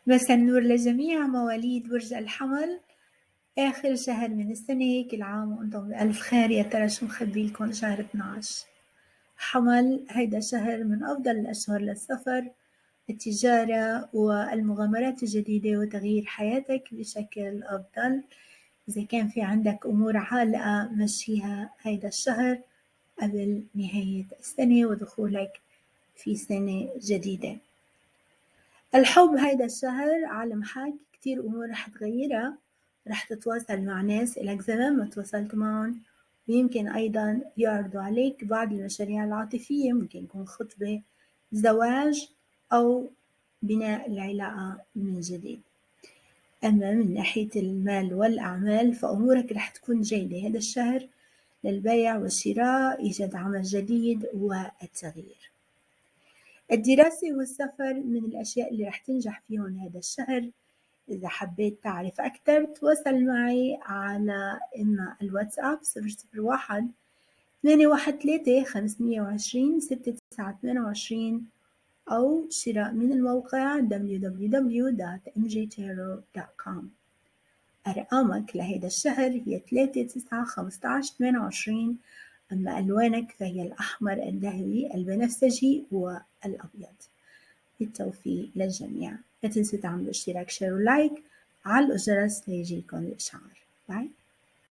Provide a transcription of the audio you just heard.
مساء النور لجميع مواليد برج الحمل. آخر شهر من السنة، كل عام وأنتم بألف خير. يا ترى شو مخبي لكم شهر 12 حمل؟ هيدا شهر من أفضل الأشهر للسفر، التجارة والمغامرات الجديدة وتغيير حياتك بشكل أفضل. إذا كان في عندك أمور عالقة مشيها هيدا الشهر قبل نهاية السنة ودخولك في سنة جديدة. الحب هيدا الشهر عالم حاج، كتير أمور رح تغيرها، رح تتواصل مع ناس إلك زمان ما تواصلت معهم، ويمكن أيضا يعرضوا عليك بعض المشاريع العاطفية، ممكن يكون خطبة، زواج، أو بناء العلاقة من جديد. أما من ناحية المال والأعمال فأمورك رح تكون جيدة هذا الشهر للبيع والشراء، إيجاد عمل جديد والتغيير. الدراسة والسفر من الأشياء اللي رح تنجح فيهم هذا الشهر. إذا حبيت تعرف أكثر تواصل معي على إما الواتساب 001 813 520 6928 أو شراء من الموقع www.mjtarot.com. أرقامك لهيدا الشهر هي 3 9 15 28. أما ألوانك فهي الأحمر، الذهبي، البنفسجي والأبيض. بالتوفيق للجميع. لا تنسوا تعملوا اشتراك، شير ولايك، علقوا الجرس ليجيكم الإشعار. باي.